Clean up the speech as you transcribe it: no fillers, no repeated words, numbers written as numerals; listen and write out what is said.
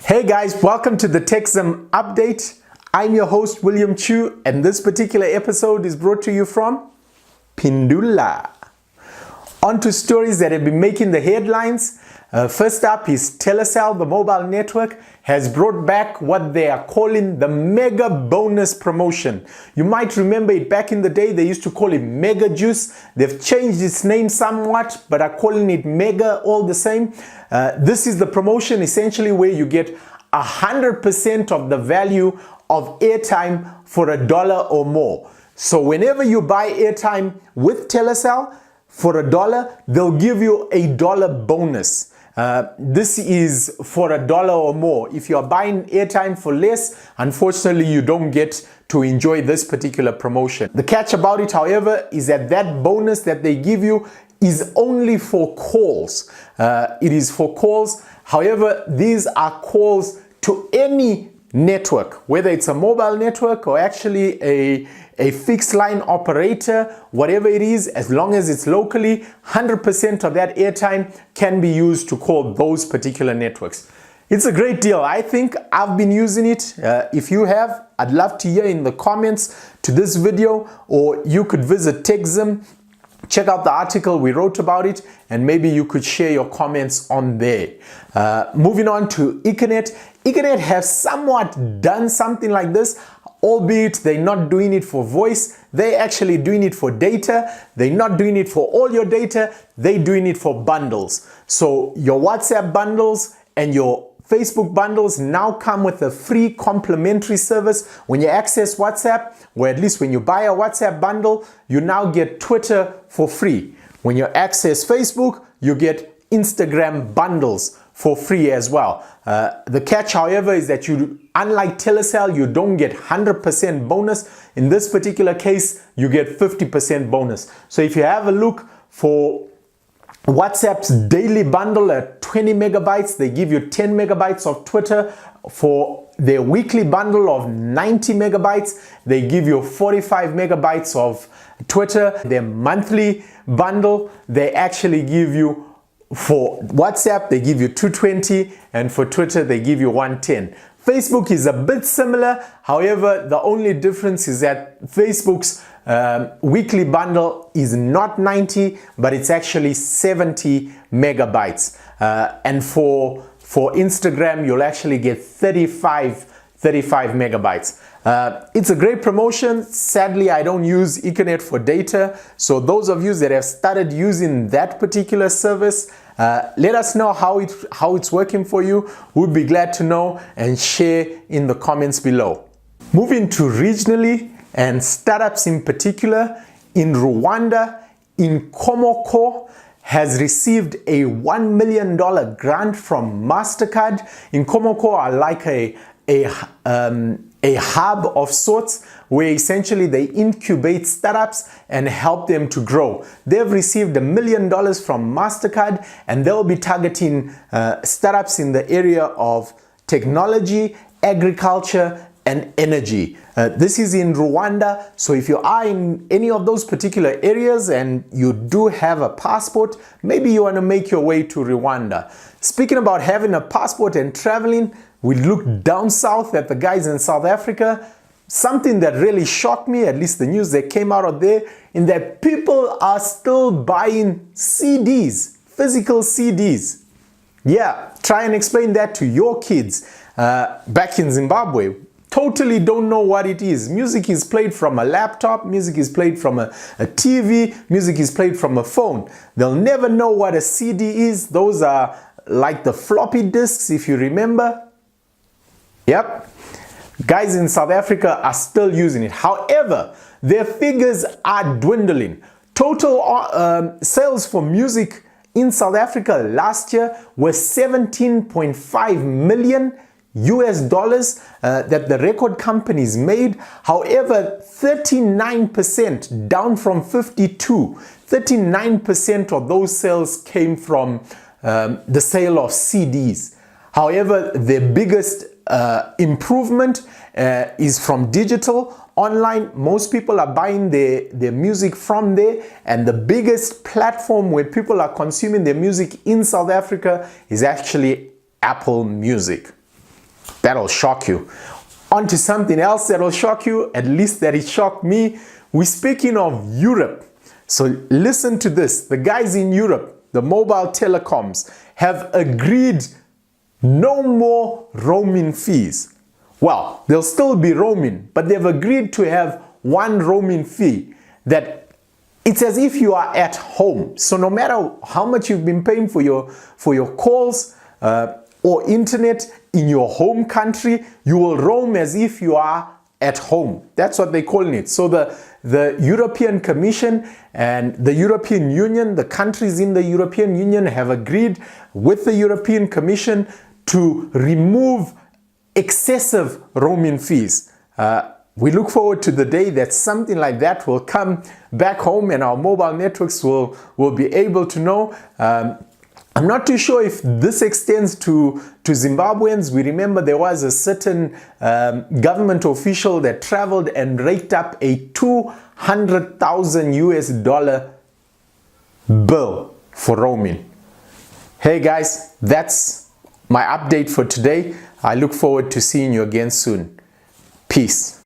Hey guys, welcome to the TechZim update. I'm your host William Chu, and this particular episode is brought to you from Pindula. On to stories that have been making the headlines. First up is Telecel, the mobile network, has brought back what they are calling the Mega Bonus promotion. You might remember it back in the day, they used to call it Mega Juice. They've changed its name somewhat, but are calling it Mega all the same. This is the promotion essentially where you get 100% of the value of airtime for $1 or more. So whenever you buy airtime with Telecel, for $1, they'll give you a $1 bonus. This is for $1 or more. If you're buying airtime for less, unfortunately, you don't get to enjoy this particular promotion. The catch about it, however, is that that bonus that they give you is only for calls. It is for calls. However, these are calls to any network, whether it's a mobile network or actually a fixed line operator, whatever it is, as long as it's locally, 100% of that airtime can be used to call those particular networks. It's a great deal. I think I've been using it. If you have, I'd love to hear in the comments to this video, or you could visit TechZim, check out the article we wrote about it, and maybe you could share your comments on there. Moving on to Econet. Econet has somewhat done something like this, albeit they're not doing it for voice. They're actually doing it for data. They're not doing it for all your data. They're doing it for bundles. So your WhatsApp bundles and your Facebook bundles now come with a free complimentary service. When you access WhatsApp, or at least when you buy a WhatsApp bundle, you now get Twitter for free. When you access Facebook, you get Instagram bundles for free as well. The catch, however, is that unlike Telecel, you don't get 100% bonus. In this particular case, you get 50% bonus. So if you have a look for WhatsApp's daily bundle at 20 megabytes, they give you 10 megabytes of Twitter. For their weekly bundle of 90 megabytes, they give you 45 megabytes of Twitter. Their monthly bundle, they actually give you, for WhatsApp, they give you 220, and for Twitter, they give you 110. Facebook is a bit similar. However, the only difference is that Facebook's weekly bundle is not 90, but it's actually 70 megabytes. And for Instagram, you'll actually get 35 megabytes. It's a great promotion. Sadly, I don't use Econet for data. So those of you that have started using that particular service, let us know how it's working for you. We'd be glad to know, and share in the comments below. Moving to regionally and startups in particular, in Rwanda, Inkomoko has received a $1 million grant from MasterCard. Inkomoko are like a hub of sorts where essentially they incubate startups and help them to grow. They've received $1 million from MasterCard, and they'll be targeting startups in the area of technology, agriculture, and energy. This is in Rwanda, so if you are in any of those particular areas and you do have a passport, maybe you want to make your way to Rwanda. Speaking about having a passport and traveling, we look down south at the guys in South Africa. Something that really shocked me, at least the news that came out of there, in that people are still buying CDs, physical CDs. Yeah, try and explain that to your kids back in Zimbabwe. Totally don't know what it is. Music is played from a laptop, music is played from a TV, music is played from a phone. They'll never know what a CD is. Those are like the floppy disks, if you remember. Yep. Guys in South Africa are still using it. However, their figures are dwindling. Total sales for music in South Africa last year were 17.5 million US dollars that the record companies made. However, 39%, down from 52, 39% of those sales came from the sale of CDs. However, the biggest improvement is from digital. Online, most people are buying their music from there, and the biggest platform where people are consuming their music in South Africa is actually Apple Music. That'll shock you. On to something else that'll shock you, at least that it shocked me. We're speaking of Europe. So listen to this. The guys in Europe, the mobile telecoms, have agreed no more roaming fees. Well, there'll still be roaming, but they've agreed to have one roaming fee that it's as if you are at home. So no matter how much you've been paying for your calls or internet in your home country, you will roam as if you are at home. That's what they're calling it. So the European Commission and the European Union, the countries in the European Union have agreed with the European Commission to remove excessive roaming fees. We look forward to the day that something like that will come back home and our mobile networks will be able to know. I'm not too sure if this extends to Zimbabweans. We remember there was a certain government official that traveled and raked up a $200,000 bill for roaming. Hey guys, that's my update for today. I look forward to seeing you again soon. Peace.